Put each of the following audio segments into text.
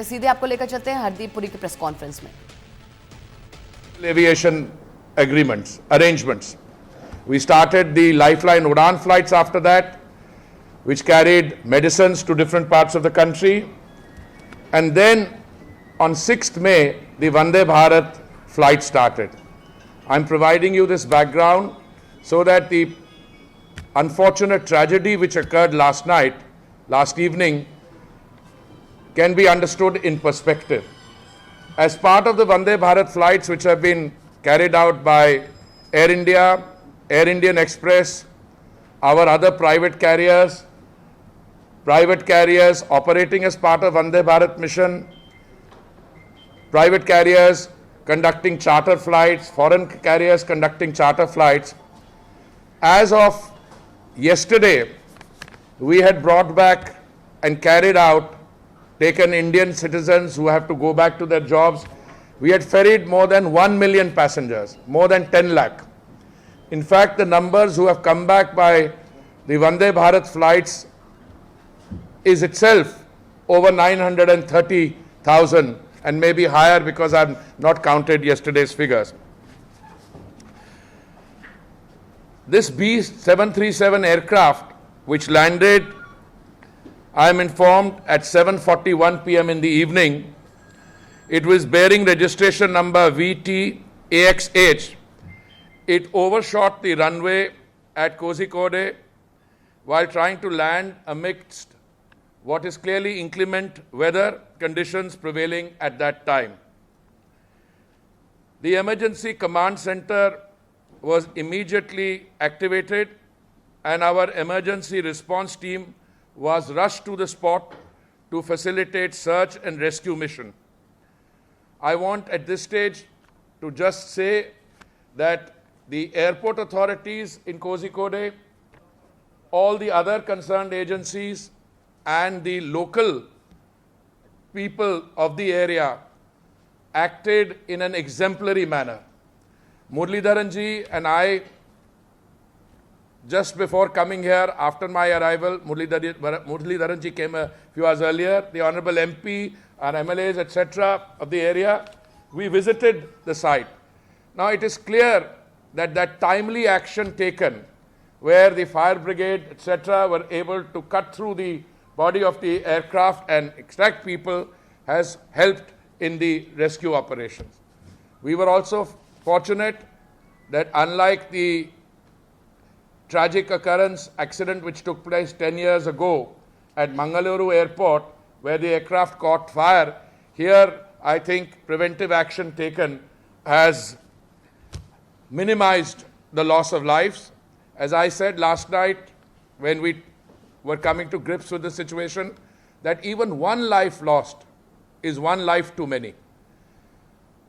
सीधे आपको लेकर चलते हैं हरदीप पुरी की प्रेस कॉन्फ्रेंस में। Aviation arrangements. We started the Lifeline Udan flights after that, which carried medicines to different parts of the country. And then on 6th May, the Vande Bharat flight started. I'm providing you this background so that the unfortunate tragedy which occurred last evening, can be understood in perspective. As part of the Vande Bharat flights which have been carried out by Air India, Air Indian Express, our other private carriers operating as part of Vande Bharat mission, private carriers conducting charter flights, foreign carriers conducting charter flights. As of yesterday, we had brought back and carried out, taken Indian citizens who have to go back to their jobs. We had ferried more than 1 million passengers, more than 10 lakh. In fact, the numbers who have come back by the Vande Bharat flights is itself over 930,000 and maybe higher because I have not counted yesterday's figures. This B737 aircraft, which landed, I am informed, at 7:41 p.m. in the evening. It was bearing registration number VT-AXH. It overshot the runway at Kozhikode while trying to land amidst what is clearly inclement weather conditions prevailing at that time. The emergency command center was immediately activated and our emergency response team was rushed to the spot to facilitate search and rescue mission. I want at this stage to just say that the airport authorities in Kozhikode, all the other concerned agencies and the local people of the area acted in an exemplary manner. Muralidharan ji and I, just before coming here, after my arrival, Muralidharan ji came a few hours earlier, the Honorable MP, our MLAs, etc. of the area, we visited the site. Now it is clear that that timely action taken, where the fire brigade, etc. were able to cut through the body of the aircraft and extract people, has helped in the rescue operations. We were also fortunate that unlike the tragic accident which took place 10 years ago at Mangaluru airport, where the aircraft caught fire, here I think preventive action taken has minimized the loss of lives. As I said last night when we were coming to grips with the situation, that even one life lost is one life too many.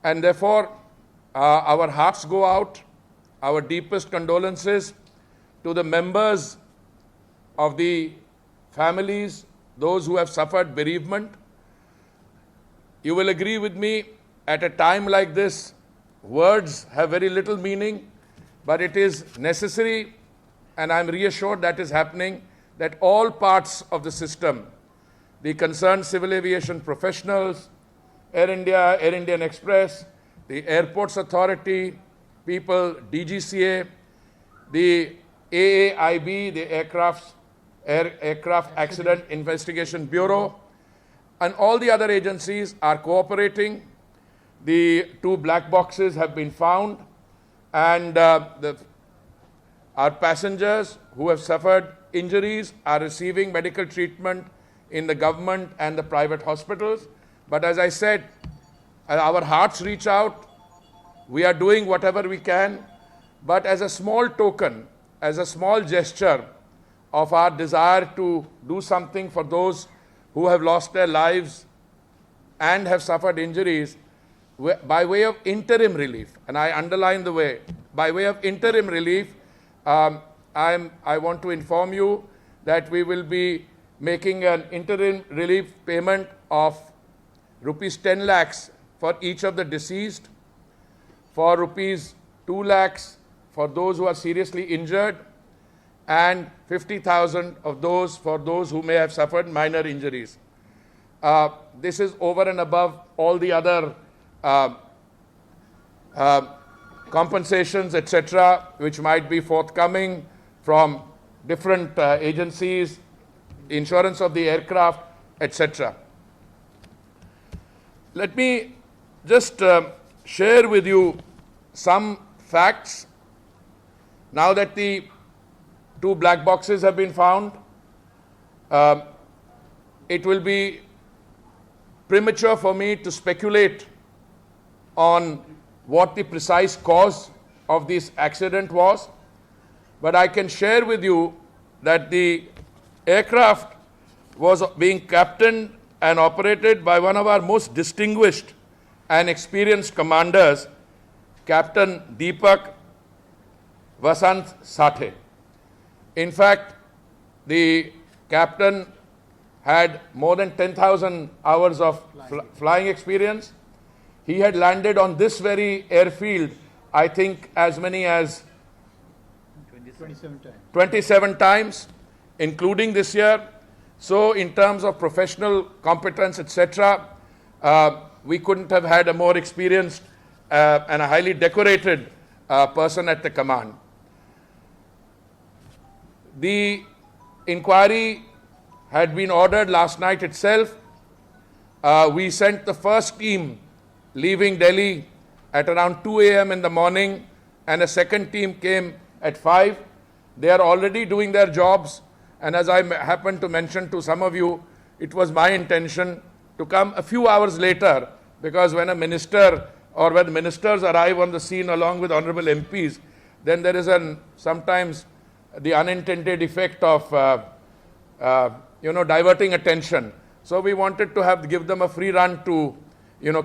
And therefore, our hearts go out, our deepest condolences to the members of the families, those who have suffered bereavement. You will agree with me, at a time like this, words have very little meaning, but it is necessary, and I am reassured that is happening, that all parts of the system, the concerned civil aviation professionals, Air India, Air Indian Express, the Airports Authority, people, DGCA, the AAIB, the Aircraft Accident Investigation Bureau, and all the other agencies are cooperating. The 2 black boxes have been found, and our passengers who have suffered injuries are receiving medical treatment in the government and the private hospitals. But as I said, our hearts reach out. We are doing whatever we can, but as a small token, as a small gesture of our desire to do something for those who have lost their lives and have suffered injuries, by way of interim relief, and I underline the way, by way of interim relief, I want to inform you that we will be making an interim relief payment of rupees 10 lakhs for each of the deceased, for rupees 2 lakhs for those who are seriously injured, and 50,000 of those for those who may have suffered minor injuries. This is over and above all the other compensations, etc., which might be forthcoming from different agencies, insurance of the aircraft, etc. Let me just share with you some facts. Now that the 2 black boxes have been found, it will be premature for me to speculate on what the precise cause of this accident was, but I can share with you that the aircraft was being captained and operated by one of our most distinguished and experienced commanders, Captain Deepak Vasant Sathe. In fact, the captain had more than 10,000 hours of flying experience. He had landed on this very airfield, I think, as many as 27 times, including this year. So in terms of professional competence, etc., we couldn't have had a more experienced and a highly decorated person at the command. The inquiry had been ordered last night itself. We sent the first team leaving Delhi at around 2 a.m. in the morning, and a second team came at 5. They are already doing their jobs, and as I happened to mention to some of you, it was my intention to come a few hours later, because when a minister or when ministers arrive on the scene along with honorable MPs, then there is sometimes the unintended effect of diverting attention. So we wanted to give them a free run to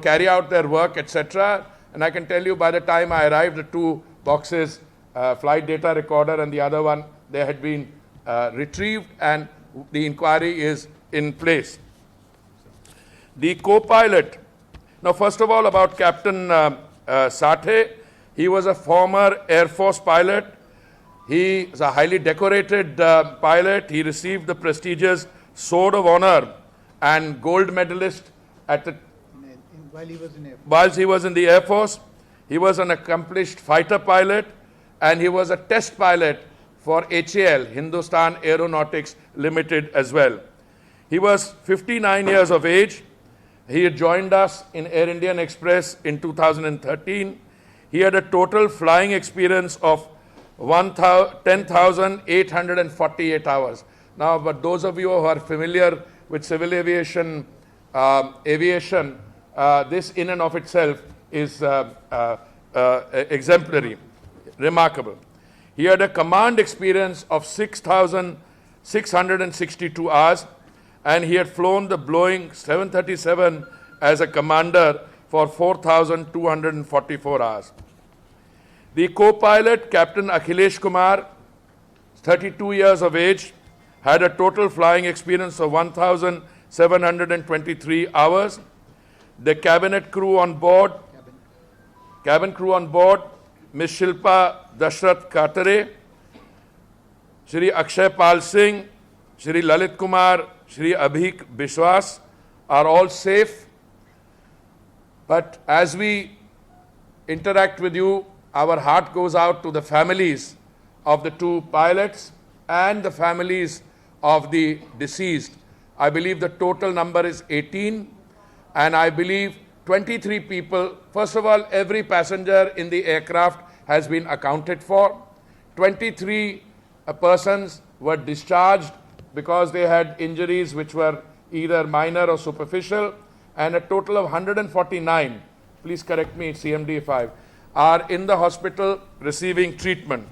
carry out their work, etc. And I can tell you, by the time I arrived, the 2 boxes, flight data recorder and the other one, they had been retrieved, and the inquiry is in place. The co-pilot. Now, first of all, about Captain Sathe. He was a former Air Force pilot. He is a highly decorated pilot. He received the prestigious Sword of Honor and gold medalist while he was in Air Force. While he was in the Air Force. He was an accomplished fighter pilot, and he was a test pilot for HAL, Hindustan Aeronautics Limited, as well. He was 59 years of age. He had joined us in Air Indian Express in 2013. He had a total flying experience of 10,848 hours. Now, but those of you who are familiar with civil aviation, this in and of itself is exemplary, remarkable. He had a command experience of 6,662 hours, and he had flown the Boeing 737 as a commander for 4,244 hours. The co-pilot, Captain Akhilesh Kumar, 32 years of age, had a total flying experience of 1,723 hours. The cabin crew on board, Ms. Shilpa Dashrath Katare, Shri Akshay Pal Singh, Shri Lalit Kumar, Shri Abhik Bishwas are all safe. But as we interact with you, our heart goes out to the families of the 2 pilots and the families of the deceased. I believe the total number is 18, and I believe 23 people. First of all, every passenger in the aircraft has been accounted for. 23 persons were discharged because they had injuries which were either minor or superficial, and a total of 149, please correct me, CMD 5, are in the hospital receiving treatment.